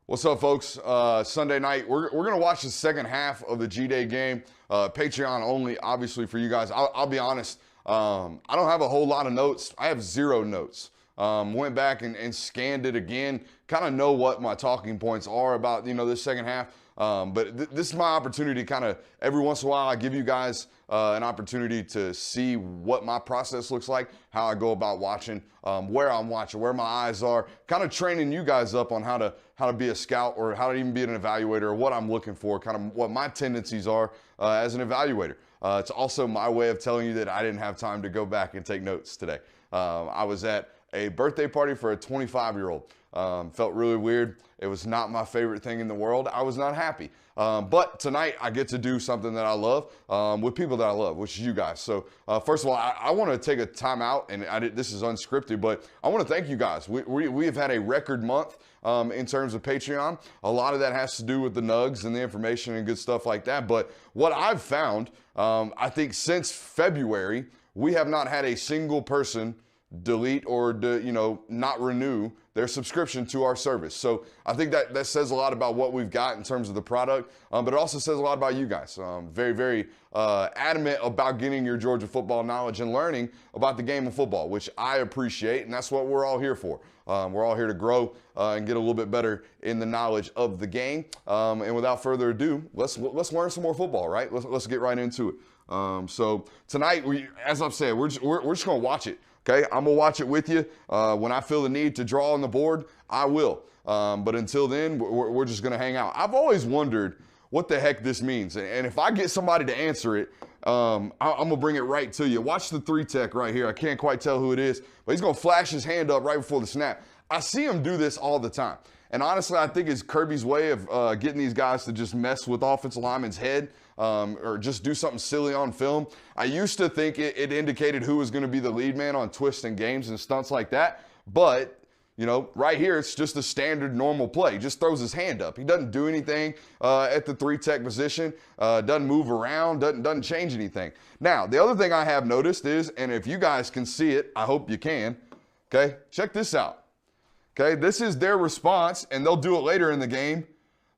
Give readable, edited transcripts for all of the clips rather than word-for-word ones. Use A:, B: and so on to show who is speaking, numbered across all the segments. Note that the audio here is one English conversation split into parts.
A: What's up, folks? Sunday night, we're going to watch the second half of the G-Day game. Patreon only, obviously, for you guys. I'll be honest, I don't have a whole lot of notes. I have 0 notes. Went back and scanned it again, kind of know what my talking points are about, this second half. But this is my opportunity to kind of, every once in a while, I give you guys an opportunity to see what my process looks like, how I go about watching, where I'm watching, where my eyes are, kind of training you guys up on how to be a scout or how to even be an evaluator, or what I'm looking for, kind of what my tendencies are as an evaluator. It's also my way of telling you that I didn't have time to go back and take notes today. I was at a birthday party for a 25-year-old. Felt really weird. It was not my favorite thing in the world. I was not happy. But tonight I get to do something that I love with people that I love, which is you guys. So first of all, I want to take a time out, and this is unscripted, but I want to thank you guys. We have had a record month in terms of Patreon. A lot of that has to do with the Nugs and the information and good stuff like that. But what I've found, I think since February, we have not had a single person delete or not renew their subscription to our service. So I think that says a lot about what we've got in terms of the product, but it also says a lot about you guys. Very, very adamant about getting your Georgia football knowledge and learning about the game of football, which I appreciate, and that's what we're all here for. We're all here to grow and get a little bit better in the knowledge of the game. And without further ado, let's learn some more football, right? Let's get right into it. So tonight, as I've said, we're just going to watch it. Okay, I'm going to watch it with you. When I feel the need to draw on the board, I will. But until then, we're just going to hang out. I've always wondered what the heck this means. And if I get somebody to answer it, I'm going to bring it right to you. Watch the 3-tech right here. I can't quite tell who it is, but he's going to flash his hand up right before the snap. I see him do this all the time. And honestly, I think it's Kirby's way of getting these guys to just mess with offensive linemen's head or just do something silly on film. I used to think it indicated who was going to be the lead man on twists and games and stunts like that. But, right here, it's just a standard normal play. He just throws his hand up. He doesn't do anything at the 3-tech position, doesn't move around, doesn't change anything. Now, the other thing I have noticed is, and if you guys can see it, I hope you can, okay, check this out. Okay, this is their response, and they'll do it later in the game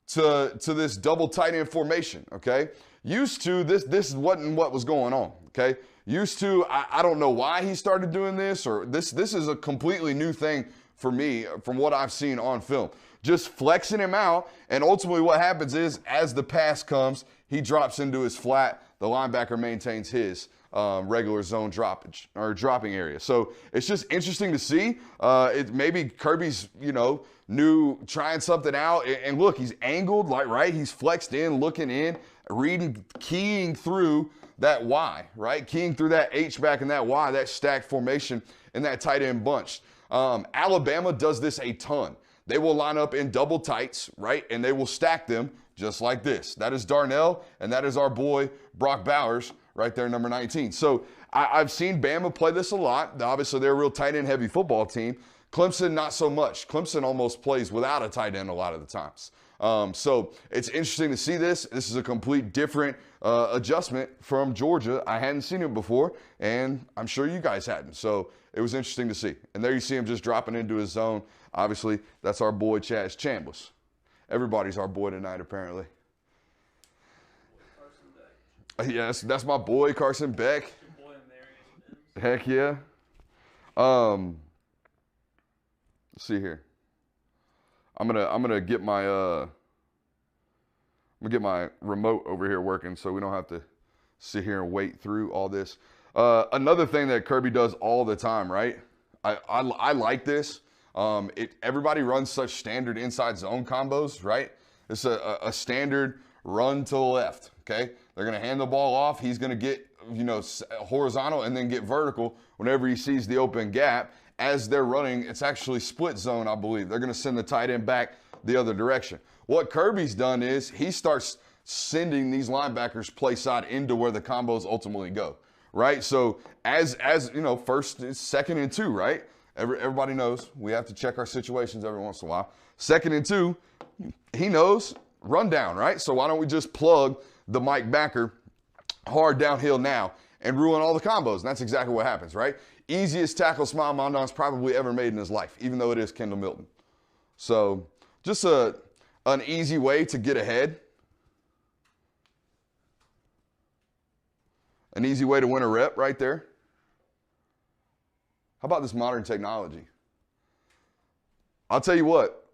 A: to this double tight end formation, okay? Used to, this wasn't what was going on, okay? Used to, I don't know why he started doing this, or this is a completely new thing for me from what I've seen on film. Just flexing him out, and ultimately what happens is, as the pass comes, he drops into his flat, the linebacker maintains his regular zone dropping area. So it's just interesting to see. Maybe Kirby's, new, trying something out. And look, he's angled, right? He's flexed in, looking in, keying through that Y, right? Keying through that H-back and that Y, that stacked formation and that tight end bunch. Alabama does this a ton. They will line up in double tights, right? And they will stack them just like this. That is Darnell, and that is our boy, Brock Bowers, right there, number 19. So I've seen Bama play this a lot. Obviously, they're a real tight end heavy football team. Clemson, not so much. Clemson almost plays without a tight end a lot of the times. So it's interesting to see this. This is a complete different adjustment from Georgia. I hadn't seen it before, and I'm sure you guys hadn't. So it was interesting to see. And there you see him just dropping into his zone. Obviously, that's our boy, Chaz Chambliss. Everybody's our boy tonight, apparently. Yes, that's my boy, Carson Beck. Your boy, heck yeah. Let's see here. I'm gonna get my remote over here working so we don't have to sit here and wait through all this. Another thing that Kirby does all the time, right? I like this. Everybody runs such standard inside zone combos, right? It's a standard run to the left, okay? They're going to hand the ball off. He's going to get, horizontal and then get vertical whenever he sees the open gap. As they're running, it's actually split zone, I believe. They're going to send the tight end back the other direction. What Kirby's done is he starts sending these linebackers play side into where the combos ultimately go, right? So as first, second and 2, right? Everybody knows we have to check our situations every once in a while. Second and 2, he knows, run down, right? So why don't we just plug the Mike backer hard downhill now and ruin all the combos? And that's exactly what happens, right? Easiest tackle Smile Mondon's probably ever made in his life, even though it is Kendall Milton. So just a an easy way to get ahead. An easy way to win a rep right there. How about this modern technology? I'll tell you what.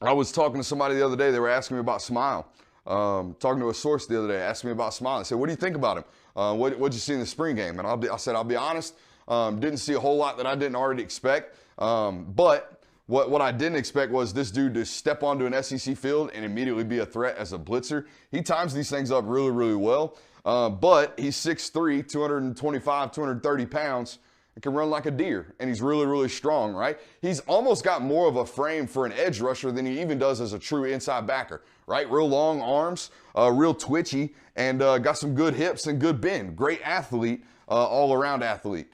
A: I was talking to somebody the other day. They were asking me about Smile. Talking to a source the other day, asking me about Smile. I said, what do you think about him? What'd you see in the spring game? And I said, I'll be honest, didn't see a whole lot that I didn't already expect. But what I didn't expect was this dude to step onto an SEC field and immediately be a threat as a blitzer. He times these things up really, really well. But he's 6'3", 225, 230 pounds. And can run like a deer, and he's really, really strong, right? He's almost got more of a frame for an edge rusher than he even does as a true inside backer, right? Real long arms, real twitchy, and got some good hips and good bend. Great athlete, all-around athlete.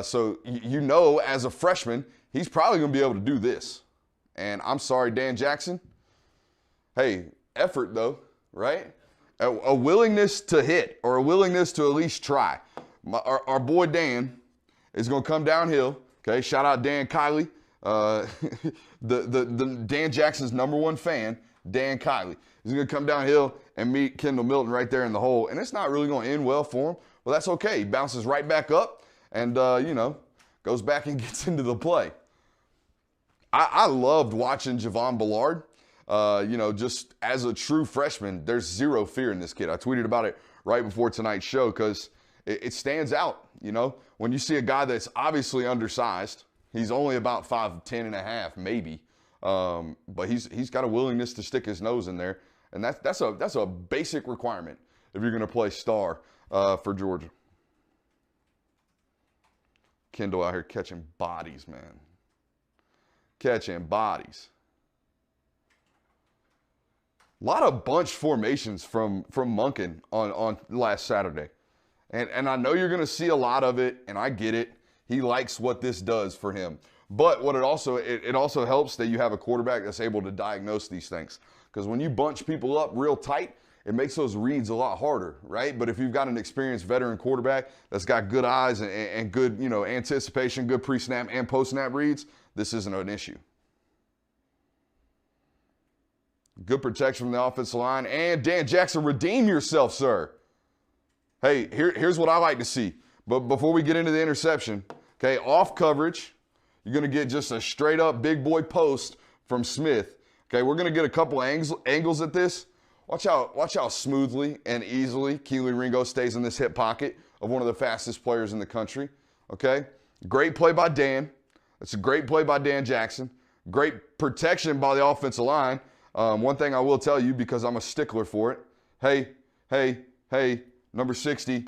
A: So you know, as a freshman, he's probably going to be able to do this. And I'm sorry, Dan Jackson. Hey, effort though, right? A willingness to hit, or a willingness to at least try. Our boy Dan is going to come downhill. Okay, shout out Dan Kiley, the Dan Jackson's #1 fan, Dan Kiley. He's going to come downhill and meet Kendall Milton right there in the hole, and it's not really going to end well for him. Well, that's okay. He bounces right back up and, goes back and gets into the play. I loved watching Javon Ballard. Just as a true freshman, there's zero fear in this kid. I tweeted about it right before tonight's show because it stands out, when you see a guy that's obviously undersized. He's only about 5'10 and a half, maybe. But he's got a willingness to stick his nose in there. And that's a basic requirement if you're going to play star for Georgia. Kendall out here catching bodies, man. Catching bodies. A lot of bunch formations from Monken on last Saturday. And I know you're going to see a lot of it, and I get it. He likes what this does for him. But what it also helps that you have a quarterback that's able to diagnose these things. Because when you bunch people up real tight, it makes those reads a lot harder, right? But if you've got an experienced veteran quarterback that's got good eyes and good, anticipation, good pre-snap and post-snap reads, this isn't an issue. Good protection from the offensive line. And Dan Jackson, redeem yourself, sir. Hey, here's what I like to see. But before we get into the interception, okay, off coverage, you're going to get just a straight up big boy post from Smith. Okay, we're going to get a couple angles at this. Watch how smoothly and easily Keely Ringo stays in this hip pocket of one of the fastest players in the country. Okay, great play by Dan. That's a great play by Dan Jackson. Great protection by the offensive line. One thing I will tell you, because I'm a stickler for it. Hey, number 60,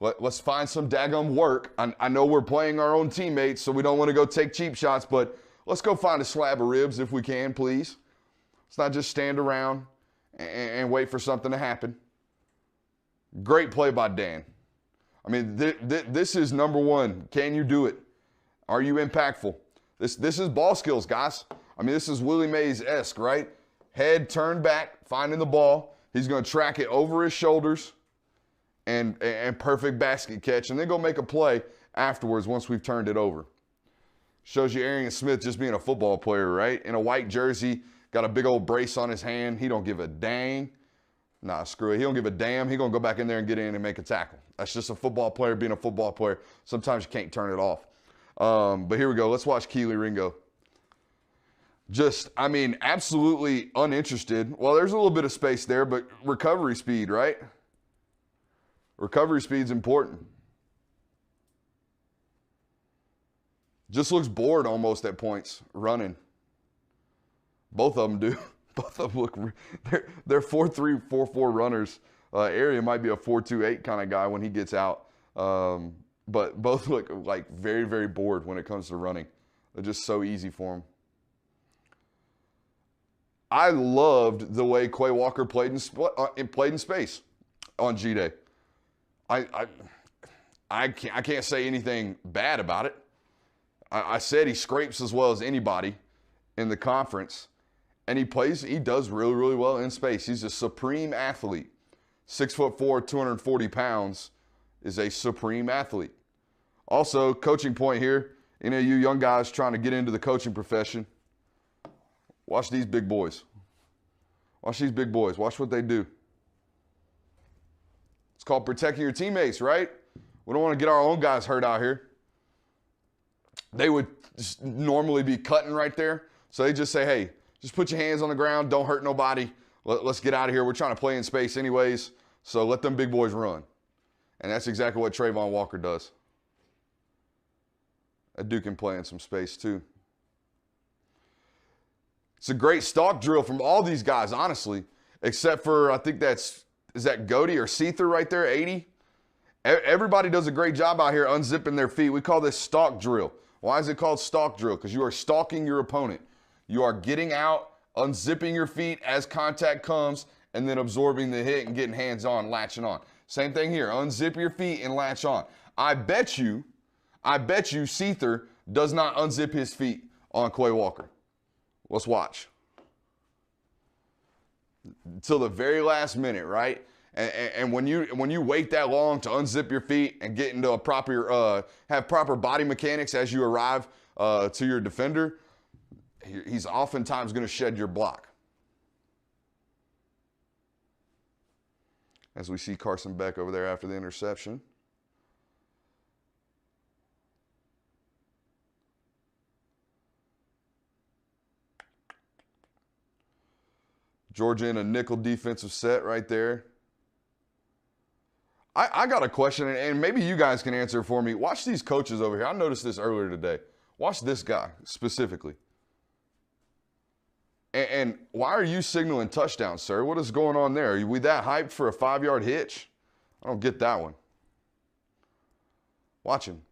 A: let's find some daggum work. I know we're playing our own teammates, so we don't want to go take cheap shots, but let's go find a slab of ribs if we can, please. Let's not just stand around and wait for something to happen. Great play by Dan. I mean, this is #1. Can you do it? Are you impactful? This is ball skills, guys. I mean, this is Willie Mays-esque, right? Head turned back, finding the ball. He's going to track it over his shoulders and perfect basket catch, and then go make a play afterwards once we've turned it over. Shows you Arian Smith just being a football player, right? In a white jersey, got a big old brace on his hand. He don't give a dang. Nah, screw it. He don't give a damn. He going to go back in there and get in and make a tackle. That's just a football player being a football player. Sometimes you can't turn it off. But here we go. Let's watch Keely Ringo. Absolutely uninterested. Well, there's a little bit of space there, but recovery speed, right? Recovery speed's important. Just looks bored almost at points running. Both of them do. Both of them look, they're 4.3, 4.4 runners. Area might be a 4.28 kind of guy when he gets out. But both look like very, very bored when it comes to running. They're just so easy for them. I loved the way Quay Walker played in space on G-Day. I can't say anything bad about it. I said he scrapes as well as anybody in the conference. And he does really, really well in space. He's a supreme athlete. 6'4", 240 pounds is a supreme athlete. Also, coaching point here, any of you young guys trying to get into the coaching profession, watch these big boys. Watch these big boys. Watch what they do. It's called protecting your teammates, right? We don't want to get our own guys hurt out here. They would normally be cutting right there. So they just say, hey, just put your hands on the ground. Don't hurt nobody. Let's get out of here. We're trying to play in space anyways. So let them big boys run. And that's exactly what Trayvon Walker does. That dude can play in some space too. It's a great stalk drill from all these guys, honestly, except for, I think is that Goody or Seether right there, 80? Everybody does a great job out here unzipping their feet. We call this stalk drill. Why is it called stalk drill? Because you are stalking your opponent. You are getting out, unzipping your feet as contact comes, and then absorbing the hit and getting hands on, latching on. Same thing here. Unzip your feet and latch on. I bet you Seether does not unzip his feet on Quay Walker. Let's watch. Until the very last minute, right? And when you wait that long to unzip your feet and get into a proper, have proper body mechanics as you arrive to your defender, he's oftentimes going to shed your block. As we see Carson Beck over there after the interception. Georgia in a nickel defensive set right there. I got a question, and maybe you guys can answer it for me. Watch these coaches over here. I noticed this earlier today. Watch this guy specifically. And why are you signaling touchdown, sir? What is going on there? Are we that hyped for a 5-yard hitch? I don't get that one. Watch him.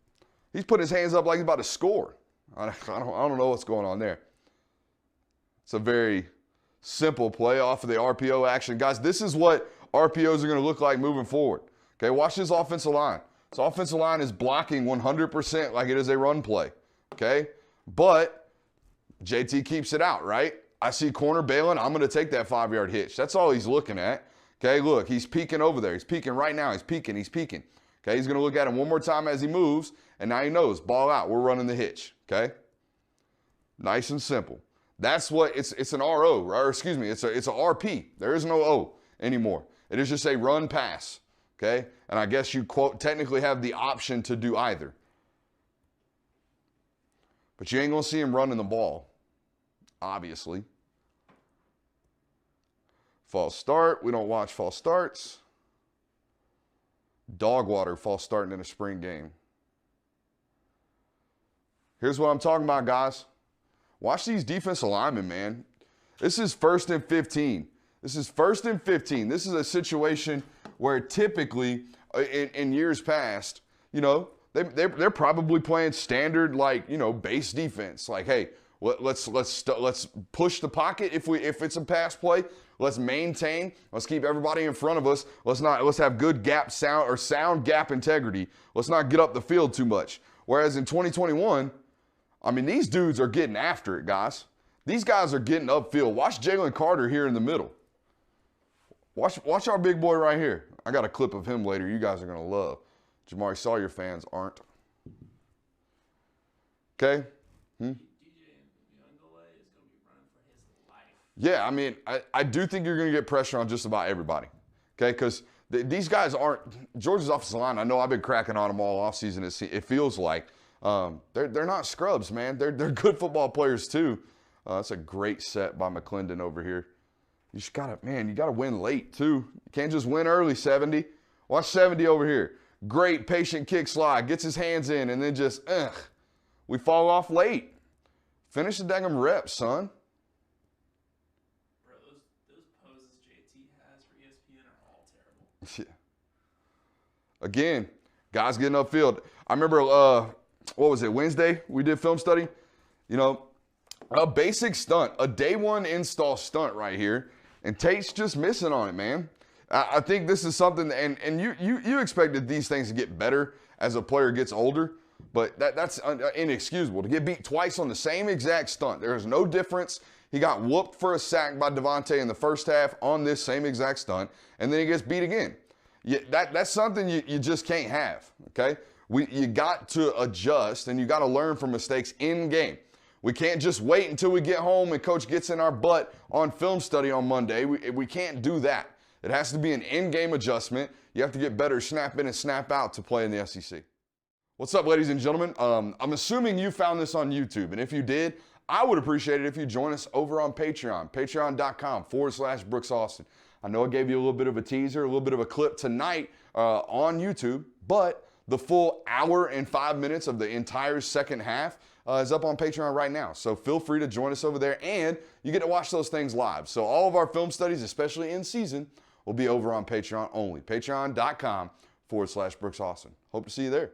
A: He's putting his hands up like he's about to score. I don't know what's going on there. It's a very simple play off of the RPO action. Guys, this is what RPOs are going to look like moving forward. Okay, watch this offensive line. This offensive line is blocking 100% like it is a run play. Okay, but JT keeps it out, right? I see corner bailing. I'm going to take that 5-yard hitch. That's all he's looking at. Okay, look, he's peeking over there. He's peeking right now. He's peeking. Okay, he's going to look at him one more time as he moves, and now he knows, ball out. We're running the hitch. Okay, nice and simple. That's what it's an RO, or excuse me, it's a RP. There is no O anymore. It is just a run pass. Okay, and I guess you technically have the option to do either. But you ain't going to see him running the ball, obviously. False start. We don't watch false starts. Dog water false starting in a spring game. Here's what I'm talking about, guys. Watch these defensive linemen, man. This is 1st and 15. This is 1st and 15. This is a situation where typically in years past, you know, they're probably playing standard, like, you know, base defense. Like, hey, let's push the pocket if it's a pass play. Let's maintain. Let's keep everybody in front of us. Let's have good sound gap integrity. Let's not get up the field too much. Whereas in 2021, I mean, these dudes are getting after it, guys. These guys are getting upfield. Watch Jalen Carter here in the middle. Watch our big boy right here. I got a clip of him later you guys are going to love. Jamari Sawyer fans aren't. Okay? Yeah, I mean, I do think you're going to get pressure on just about everybody. Okay? Because these guys aren't – Georgia's offensive line, I know I've been cracking on them all offseason, it feels like. They're not scrubs, man. They're good football players too. That's a great set by McClendon over here. You just gotta win late too. You can't just win early, 70. Watch 70 over here. Great patient kick slide. Gets his hands in and then just, we fall off late. Finish the daggum reps, son.
B: Bro, those poses JT has for ESPN are all terrible.
A: Yeah. Again, guys getting upfield. I remember, what was it, Wednesday? We did film study. You know, a basic stunt, a day one install stunt right here. And Tate's just missing on it, man. I think this is something, and you expected these things to get better as a player gets older, but that's inexcusable. To get beat twice on the same exact stunt, there's no difference. He got whooped for a sack by Devontae in the first half on this same exact stunt, and then he gets beat again. That's something you just can't have, okay? You got to adjust, and you got to learn from mistakes in game. We can't just wait until we get home and coach gets in our butt on film study on Monday. We can't do that. It has to be an in-game adjustment. You have to get better snap in and snap out to play in the SEC. What's up, ladies and gentlemen? I'm assuming you found this on YouTube, and if you did, I would appreciate it if you join us over on Patreon, patreon.com/Brooks Austin. I know I gave you a little bit of a teaser, a little bit of a clip tonight on YouTube, but the full hour and 5 minutes of the entire second half is up on Patreon right now. So feel free to join us over there, and you get to watch those things live. So all of our film studies, especially in season, will be over on Patreon only. Patreon.com/Brooks Austin. Hope to see you there.